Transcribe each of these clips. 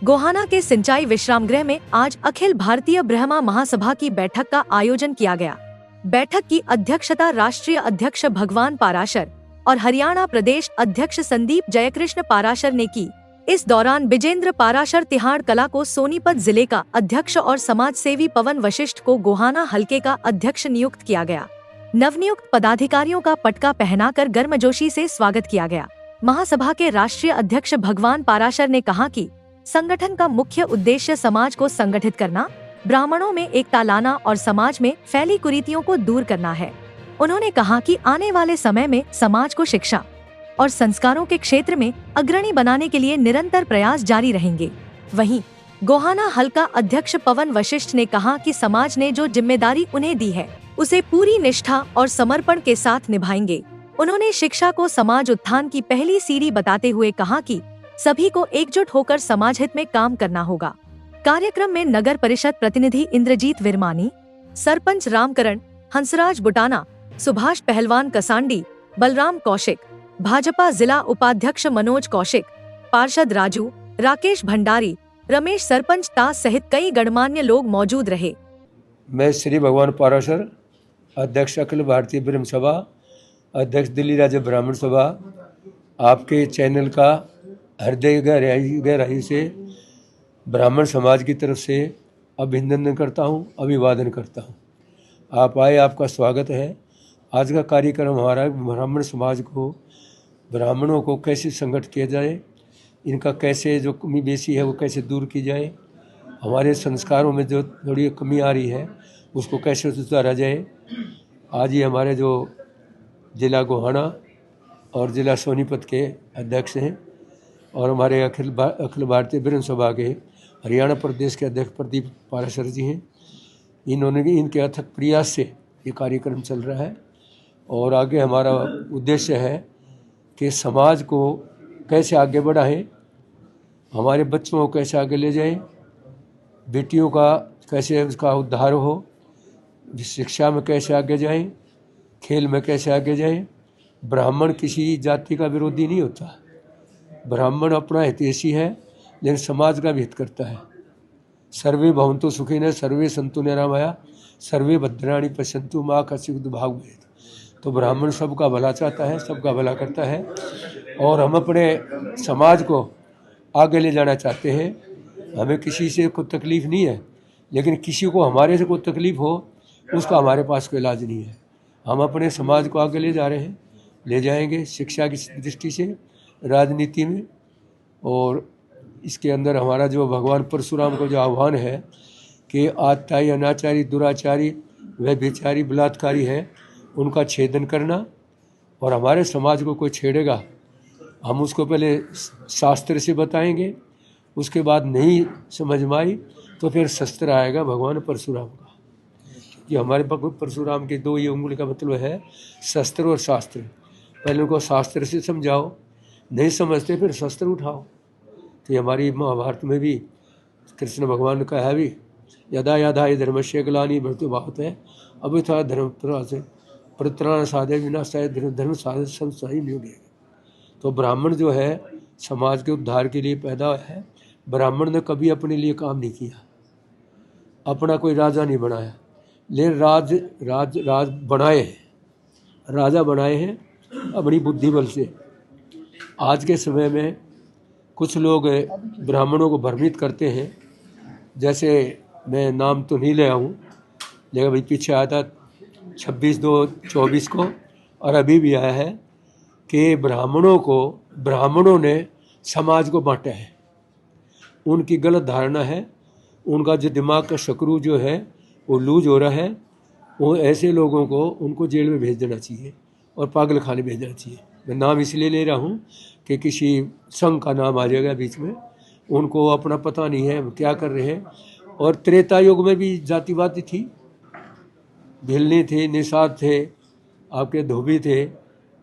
गोहाना के सिंचाई विश्राम गृह में आज अखिल भारतीय ब्रह्मा महासभा की बैठक का आयोजन किया गया। बैठक की अध्यक्षता राष्ट्रीय अध्यक्ष भगवान पाराशर और हरियाणा प्रदेश अध्यक्ष संदीप जयकृष्ण पाराशर ने की। इस दौरान बिजेंद्र पाराशर तिहाड़ कला को सोनीपत जिले का अध्यक्ष और समाज सेवी पवन वशिष्ठ को गोहाना हलके का अध्यक्ष नियुक्त किया गया। नवनियुक्त पदाधिकारियों का पटका पहनाकर गर्मजोशी से स्वागत किया गया। महासभा के राष्ट्रीय अध्यक्ष भगवान पाराशर ने कहा कि संगठन का मुख्य उद्देश्य समाज को संगठित करना, ब्राह्मणों में एकता लाना और समाज में फैली कुरीतियों को दूर करना है। उन्होंने कहा कि आने वाले समय में समाज को शिक्षा और संस्कारों के क्षेत्र में अग्रणी बनाने के लिए निरंतर प्रयास जारी रहेंगे। वहीं गोहाना हलका अध्यक्ष पवन वशिष्ठ ने कहा कि समाज ने जो जिम्मेदारी उन्हें दी है उसे पूरी निष्ठा और समर्पण के साथ निभाएंगे। उन्होंने शिक्षा को समाज उत्थान की पहली सीढ़ी बताते हुए कहा कि सभी को एकजुट होकर समाज हित में काम करना होगा। कार्यक्रम में नगर परिषद प्रतिनिधि इंद्रजीत विरमानी, सरपंच रामकरण, हंसराज बुटाना, सुभाष पहलवान कसांडी, बलराम कौशिक, भाजपा जिला उपाध्यक्ष मनोज कौशिक, पार्षद राजू, राकेश भंडारी, रमेश सरपंच तास सहित कई गणमान्य लोग मौजूद रहे। मैं श्री भगवान पाराशर, अध्यक्ष अखिल भारतीय ब्रह्म सभा, अध्यक्ष दिल्ली राज्य ब्राह्मण सभा, आपके चैनल का हृदय गहराई से ब्राह्मण समाज की तरफ से अभिनंदन करता हूं, अभिवादन करता हूं। आप आए, आपका स्वागत है। आज का कार्यक्रम हमारा ब्राह्मण समाज को, ब्राह्मणों को कैसे संगठित किया जाए, इनका कैसे जो कमी बेसी है वो कैसे दूर की जाए, हमारे संस्कारों में जो थोड़ी कमी आ रही है उसको कैसे सुधारा जाए। आज ये हमारे जो जिला गोहाना और जिला सोनीपत के अध्यक्ष हैं और हमारे अखिल भारतीय ब्रह्म सभा के हरियाणा प्रदेश के अध्यक्ष प्रदीप पाराशर जी हैं। इनके अथक प्रयास से ये कार्यक्रम चल रहा है और आगे हमारा उद्देश्य है कि समाज को कैसे आगे बढ़ाएं, हमारे बच्चों को कैसे आगे ले जाएं, बेटियों का कैसे उसका उद्धार हो, शिक्षा में कैसे आगे जाएं, खेल में कैसे आगे जाएं। ब्राह्मण किसी जाति का विरोधी नहीं होता, ब्राह्मण अपना हितैषी है लेकिन समाज का भी हित करता है। सर्वे भवन्तु सुखिनः सर्वे सन्तु निरामया सर्वे भद्राणि पश्यन्तु मा कश्चित् दुर्भाग् भवेत्। तो ब्राह्मण सबका भला चाहता है, सबका भला करता है और हम अपने समाज को आगे ले जाना चाहते हैं। हमें किसी से कोई तकलीफ़ नहीं है, लेकिन किसी को हमारे से कोई तकलीफ़ हो उसका हमारे पास कोई इलाज नहीं है। हम अपने समाज को आगे ले जा रहे हैं, ले जाएंगे शिक्षा की दृष्टि से, राजनीति में। और इसके अंदर हमारा जो भगवान परशुराम का जो आह्वान है कि आत्ताई अनाचारी दुराचारी व्यभिचारी बलात्कारी है उनका छेदन करना, और हमारे समाज को कोई छेड़ेगा हम उसको पहले शास्त्र से बताएंगे, उसके बाद नहीं समझ में आई तो फिर शस्त्र आएगा भगवान परशुराम का। कि हमारे परशुराम के दो ये उंगली का मतलब है शस्त्र और शास्त्र। पहले उनको शास्त्र से समझाओ, नहीं समझते फिर शस्त्र उठाओ। तो हमारी महाभारत में भी कृष्ण भगवान ने कहा है भी यदा यदा ये धर्मस्य ग्लानि भवति भावत है अभी था धर्म से परित्राण साधे विनाशाय धर्म साधे संसारी नहीं उड़ेगा। तो ब्राह्मण जो है समाज के उद्धार के लिए पैदा है। ब्राह्मण ने कभी अपने लिए काम नहीं किया, अपना कोई राजा नहीं बनाया, लेकिन राज बनाए हैं, राजा बनाए हैं अपनी बुद्धि बल से। आज के समय में कुछ लोग ब्राह्मणों को भ्रमित करते हैं, जैसे मैं नाम तो नहीं ले आऊँ लेकिन अभी पीछे आया था 26/2/24 को और अभी भी आया है कि ब्राह्मणों ने समाज को बांटा है। उनकी गलत धारणा है, उनका जो दिमाग का शकरू जो है वो लूज हो रहा है। वो ऐसे लोगों को उनको जेल में भेज देना चाहिए और पागल खाने भेज देना चाहिए। मैं नाम इसलिए ले रहा हूँ कि किसी संघ का नाम आ जाएगा बीच में, उनको अपना पता नहीं है क्या कर रहे हैं। और त्रेता युग में भी जातिवाद थी, भिलनी थे, निषाद थे, आपके धोबी थे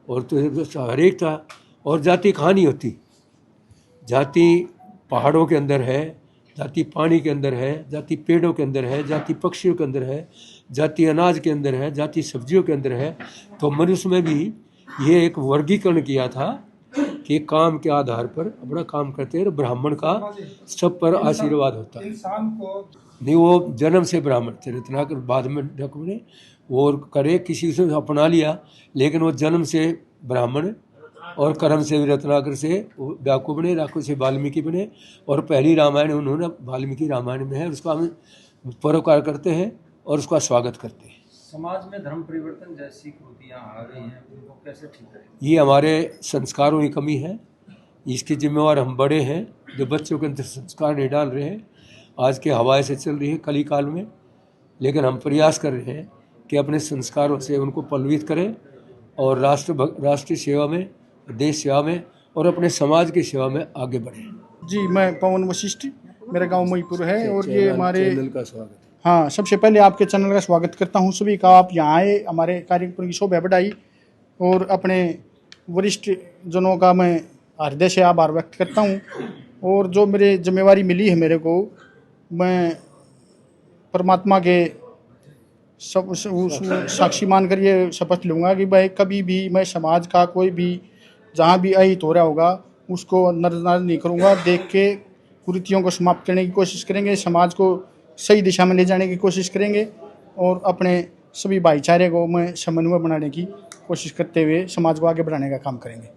और तो हर एक था। और जाति कहाँ नहीं होती, जाति पहाड़ों के अंदर है, जाति पानी के अंदर है, जाति पेड़ों के अंदर है, जाति पक्षियों के अंदर है, जाति अनाज के अंदर है, जाति सब्जियों के अंदर है। तो मनुष्य में भी ये एक वर्गीकरण किया था कि काम के आधार पर अपना काम करते हैं और ब्राह्मण का सब पर आशीर्वाद होता है। नहीं, वो जन्म से ब्राह्मण थे, रत्नाकर बाद में ठाकुर ने वो करे किसी से अपना लिया, लेकिन वो जन्म से ब्राह्मण और कर्म से भी रत्नाकर से डाकू बने, डाकू से वाल्मीकि बने और पहली रामायण उन्होंने वाल्मीकि रामायण में है, उसका हम परोकार करते हैं और उसका स्वागत करते हैं। समाज में धर्म परिवर्तन जैसी कृतियाँ आ गई हैं, उनको कैसे ठीक करें? ये हमारे संस्कारों की कमी है, इसकी जिम्मेवार हम बड़े हैं जो बच्चों के अंदर संस्कार नहीं डाल रहे हैं। आज के हवाए से चल रही है कली काल में, लेकिन हम प्रयास कर रहे हैं कि अपने संस्कारों से उनको पल्लवित करें और राष्ट्रीय सेवा में, देश सेवा में और अपने समाज की सेवा में आगे बढ़ें। जी, मैं पवन वशिष्ठ, मेरा गांव मईपुर है और ये हमारे चैनल का स्वागत है। हाँ, सबसे पहले आपके चैनल का स्वागत करता हूँ सभी का। आप यहाँ आए, हमारे कार्यक्रम की शोभा बढ़ाई और अपने वरिष्ठ जनों का मैं हृदय से आभार व्यक्त करता हूँ। और जो मेरे जिम्मेवारी मिली है मेरे को, मैं परमात्मा के सब साक्षी मानकर ये शपथ लूँगा कि भाई कभी भी मैं समाज का कोई भी जहाँ भी अहित हो रहा होगा उसको नजरअंदाज नहीं करूँगा। देख के कुरीतियों को समाप्त करने की कोशिश करेंगे, समाज को सही दिशा में ले जाने की कोशिश करेंगे और अपने सभी भाईचारे को मैं समन्वय बनाने की कोशिश करते हुए समाज को आगे बढ़ाने का काम करेंगे।